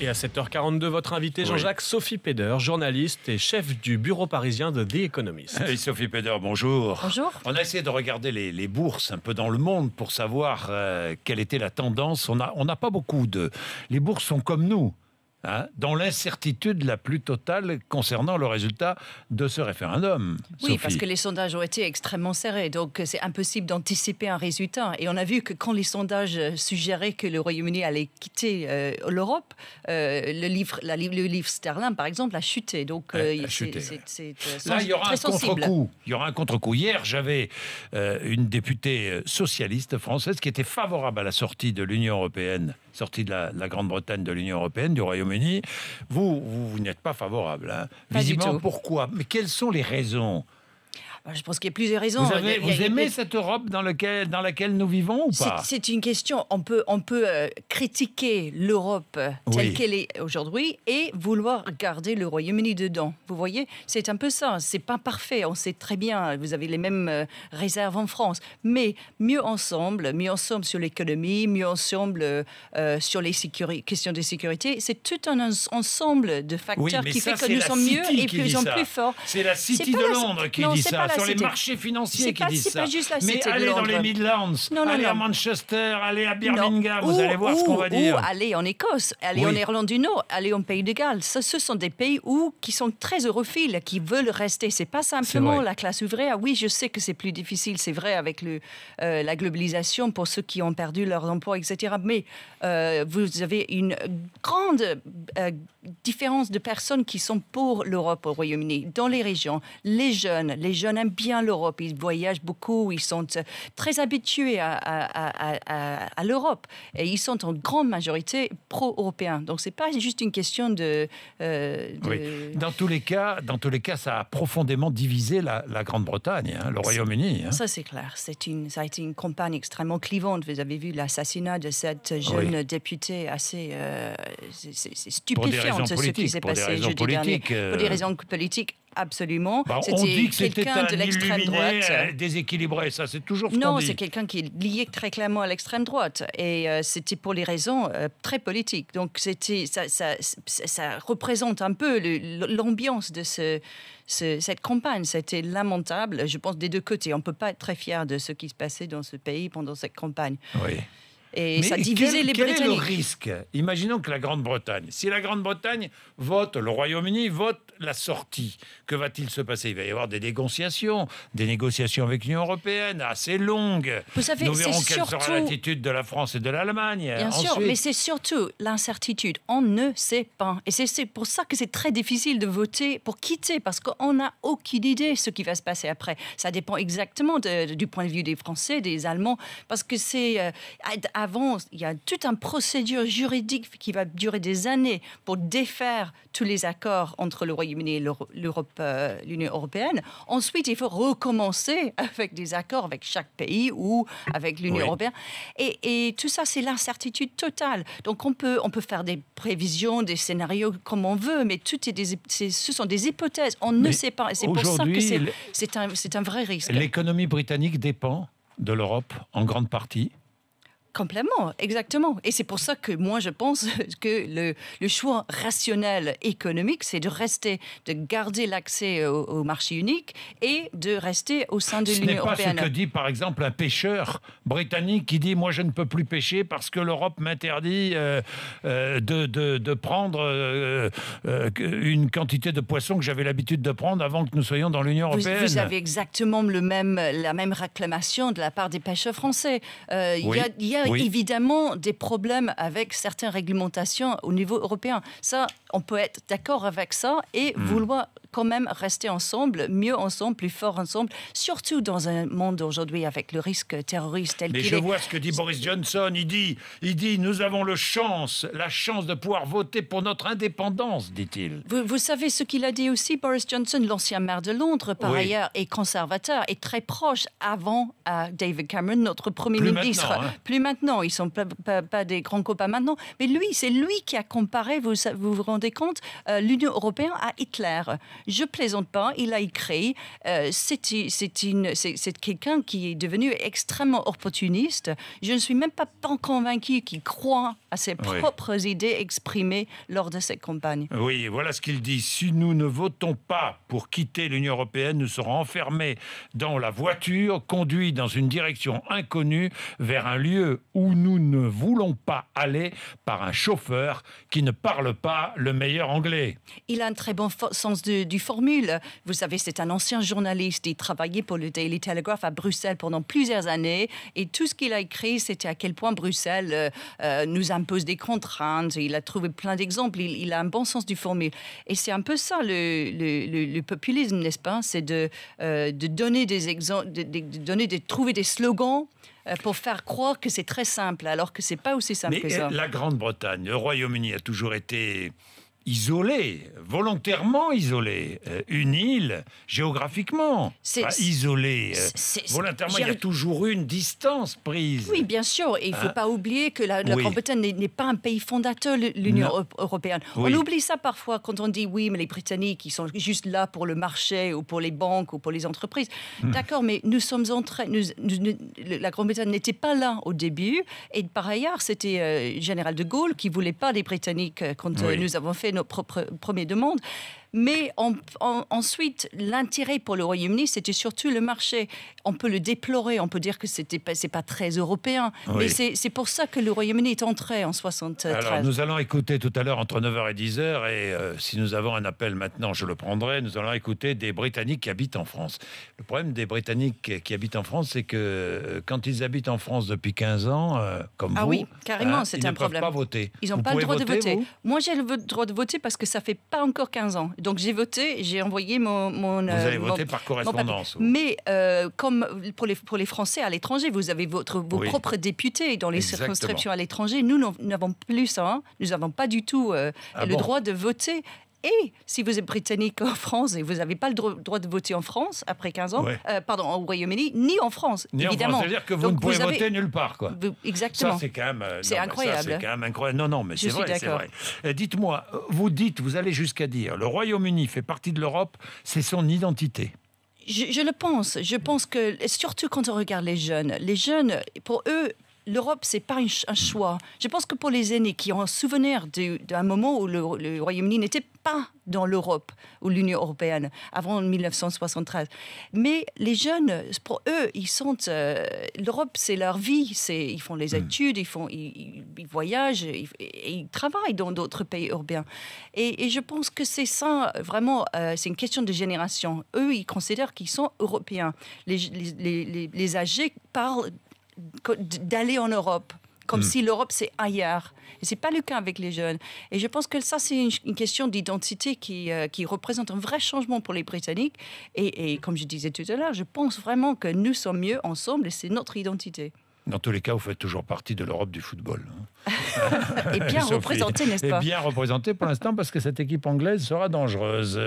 Et à 7h42, votre invité Oui. Jean-Jacques Sophie Peder, journaliste et chef du bureau parisien de The Economist. Hey, Sophie Peder, bonjour. Bonjour. On a essayé de regarder les bourses un peu dans le monde pour savoir quelle était la tendance. On n'a pas beaucoup de... Les bourses sont comme nous, hein, dans l'incertitude la plus totale concernant le résultat de ce référendum. Oui, Sophie. parce que les sondages ont été extrêmement serrés, donc c'est impossible d'anticiper un résultat. Et on a vu que quand les sondages suggéraient que le Royaume-Uni allait quitter l'Europe, le livre sterling, par exemple, a chuté. Donc a chuté, c'est Là, il y aura très un sensible. contre-coup. Il y aura un contre-coup. Hier, j'avais une députée socialiste française qui était favorable à la sortie de l'Union européenne, sortie de la Grande-Bretagne de l'Union européenne, du Royaume-Uni. Vous n'êtes pas favorable. Hein. Pas du Visiblement, tout. pourquoi? Mais quelles sont les raisons? Je pense qu'il y a plusieurs raisons. Vous aimez cette Europe dans laquelle nous vivons ou pas? C'est une question. On peut critiquer l'Europe Oui. telle qu'elle est aujourd'hui et vouloir garder le Royaume-Uni dedans. Vous voyez, c'est un peu ça. C'est pas parfait. On sait très bien. Vous avez les mêmes réserves en France, mais mieux ensemble sur l'économie, mieux ensemble sur les questions de sécurité. C'est tout un ensemble de facteurs Oui, mais qui ça, fait que c'est nous la sommes mieux City et qui dit plus en ça. plus forts. C'est la City C'est pas de la- Londres qui non, dit c'est ça, pas la sur les City. marchés financiers C'est qui pas- disent c'est ça. pas juste la Mais City de allez dans Londres. les Midlands, Non, allez à non. Manchester, allez à Non. Birmingham, vous allez voir ce qu'on va dire. Ou aller en Écosse, aller Oui. en Irlande du Nord, aller en Pays de Galles. Ce sont des pays qui sont très europhiles, qui veulent rester. C'est pas simplement vrai. la classe ouvrière. Oui, je sais que c'est plus difficile, c'est vrai, avec la globalisation pour ceux qui ont perdu leur emploi, etc. Mais vous avez une grande différence de personnes qui sont pour l'Europe au Royaume-Uni, dans les régions. Les jeunes aiment bien l'Europe, ils voyagent beaucoup, ils sont très habitués à l'Europe et ils sont en grande majorité pro-européens. Donc c'est pas juste une question de... Oui. Dans tous les cas, ça a profondément divisé la Grande-Bretagne, hein, le Royaume-Uni. Hein. Ça, c'est clair. Ça a été une campagne extrêmement clivante. Vous avez vu l'assassinat de cette jeune députée assez... c'est stupéfiant ce qui s'est passé jeudi dernier. Pour des raisons politiques, absolument. Bah, on dit que c'était quelqu'un un de l'extrême illuminé droite. déséquilibré, ça c'est toujours ce qu'on Non, dit. c'est quelqu'un qui est lié très clairement à l'extrême droite. Et c'était pour les raisons très politiques. Donc ça représente un peu l'ambiance de cette campagne. C'était lamentable, je pense, des deux côtés. On ne peut pas être très fier de ce qui se passait dans ce pays pendant cette campagne. Oui. Et Mais ça divisait les quel est le Britanniques. risque? Imaginons que la Grande-Bretagne, si la Grande-Bretagne vote, le Royaume-Uni vote la sortie, que va-t-il se passer? Il va y avoir des négociations avec l'Union européenne assez longues. Vous savez, nous verrons c'est quelle surtout... sera l'attitude de la France et de l'Allemagne. Bien sûr, Ensuite, mais c'est surtout l'incertitude. On ne sait pas. Et c'est pour ça que c'est très difficile de voter pour quitter, parce qu'on n'a aucune idée ce qui va se passer après. Ça dépend exactement du point de vue des Français, des Allemands, parce que c'est... avant, il y a toute une procédure juridique qui va durer des années pour défaire tous les accords entre le Royaume-Uni et l'Union européenne. Ensuite, il faut recommencer avec des accords avec chaque pays ou avec l'Union Oui. européenne. Et tout ça, c'est l'incertitude totale. Donc, on peut faire des prévisions, des scénarios comme on veut, mais ce sont des hypothèses. On ne sait pas. Et c'est pour ça que aujourd'hui, c'est un vrai risque. l'économie britannique dépend de l'Europe en grande partie. Complètement, exactement. Et c'est pour ça que moi, je pense que le choix rationnel économique, c'est de garder l'accès au marché unique et de rester au sein de Ce n'est l'Union pas européenne. ce que dit, par exemple, un pêcheur britannique qui dit « Moi, je ne peux plus pêcher parce que l'Europe m'interdit de prendre une quantité de poissons que j'avais l'habitude de prendre avant que nous soyons dans l'Union européenne. » Vous avez exactement la même réclamation de la part des pêcheurs français. Oui. Il y a évidemment des problèmes avec certaines réglementations au niveau européen. Ça, on peut être d'accord avec ça et vouloir quand même rester ensemble, mieux ensemble, plus fort ensemble, surtout dans un monde aujourd'hui avec le risque terroriste tel Mais qu'il je est. vois ce que dit Boris Johnson. Il dit nous avons la chance de pouvoir voter pour notre indépendance, dit-il. Vous savez ce qu'il a dit aussi, Boris Johnson, l'ancien maire de Londres, par Oui. ailleurs, est conservateur, est très proche avant David Cameron, notre Premier Plus ministre. maintenant, hein. Plus maintenant, ils ne sont pas des grands copains maintenant. Mais c'est lui qui a comparé, vous rendez compte, l'Union européenne à Hitler. Je plaisante pas, il a écrit. C'est quelqu'un qui est devenu extrêmement opportuniste. Je ne suis même pas convaincu qu'il croit à ses propres idées exprimées lors de cette campagne. Oui, voilà ce qu'il dit. Si nous ne votons pas pour quitter l'Union européenne, nous serons enfermés dans la voiture, conduits dans une direction inconnue vers un lieu où nous ne voulons pas aller par un chauffeur qui ne parle pas le meilleur anglais. Il a un très bon sens du formule. Vous savez, c'est un ancien journaliste. Il travaillait pour le Daily Telegraph à Bruxelles pendant plusieurs années. Et tout ce qu'il a écrit, c'était à quel point Bruxelles nous impose des contraintes. Il a trouvé plein d'exemples. Il a un bon sens du formule. Et c'est un peu ça, le populisme, n'est-ce pas? C'est de donner des exemples, de trouver des slogans pour faire croire que c'est très simple, alors que c'est pas aussi simple que ça. Mais la Grande-Bretagne, le Royaume-Uni a toujours été isolé, volontairement isolé, une île géographiquement, pas isolée. Volontairement, il y a toujours eu une distance prise. Oui, bien sûr. Et il ne faut pas oublier que la Grande-Bretagne n'est pas un pays fondateur de l'Union européenne. On oublie ça parfois quand on dit oui, mais les Britanniques, ils sont juste là pour le marché ou pour les banques ou pour les entreprises. D'accord, mais nous sommes la Grande-Bretagne n'était pas là au début. Et par ailleurs, c'était général de Gaulle qui ne voulait pas des Britanniques quand nous avons fait nos propres premières demandes. Mais ensuite, l'intérêt pour le Royaume-Uni, c'était surtout le marché. On peut le déplorer, on peut dire que c'est pas très européen. Mais c'est pour ça que le Royaume-Uni est entré en 1973. Alors, nous allons écouter tout à l'heure entre 9h et 10h, et si nous avons un appel maintenant, je le prendrai. Nous allons écouter des Britanniques qui habitent en France. Le problème des Britanniques qui habitent en France, c'est que quand ils habitent en France depuis 15 ans, comme vous, oui, carrément, c'est un problème. Ils ne peuvent pas voter. Ils n'ont pas le droit de voter. Moi, j'ai le droit de voter parce que ça fait pas encore 15 ans. Donc j'ai voté, j'ai envoyé mon vous avez voté par correspondance. Mais comme pour les Français à l'étranger, vous avez vos propres députés dans les circonscriptions à l'étranger. Nous n'avons plus ça. Nous n'avons pas du tout le droit de voter. Et si vous êtes britannique en France et vous n'avez pas le droit de voter en France après 15 ans, pardon, au Royaume-Uni, ni en France, évidemment. C'est-à-dire que vous ne pouvez voter nulle part, quoi. Exactement. Ça, c'est quand même... c'est incroyable. Ça, c'est quand même incroyable. Non, mais c'est vrai, c'est vrai. Dites-moi, vous allez jusqu'à dire, le Royaume-Uni fait partie de l'Europe, c'est son identité. Je le pense. Je pense que, surtout quand on regarde les jeunes, pour eux, l'Europe, ce n'est pas un choix. Je pense que pour les aînés qui ont un souvenir d'un moment où le Royaume-Uni n'était pas dans l'Europe ou l'Union européenne, avant 1973. Mais les jeunes, pour eux, l'Europe, c'est leur vie. Ils font les études, ils voyagent, et ils travaillent dans d'autres pays européens. Et je pense que c'est ça, vraiment, c'est une question de génération. Eux, ils considèrent qu'ils sont européens. Les âgés parlent d'aller en Europe, comme si l'Europe c'est ailleurs. Et c'est pas le cas avec les jeunes. Et je pense que ça c'est une question d'identité qui représente un vrai changement pour les Britanniques. Et comme je disais tout à l'heure, je pense vraiment que nous sommes mieux ensemble et c'est notre identité. Dans tous les cas, vous faites toujours partie de l'Europe du football. Et bien représenté, n'est-ce pas? Et bien représenté pour l'instant parce que cette équipe anglaise sera dangereuse.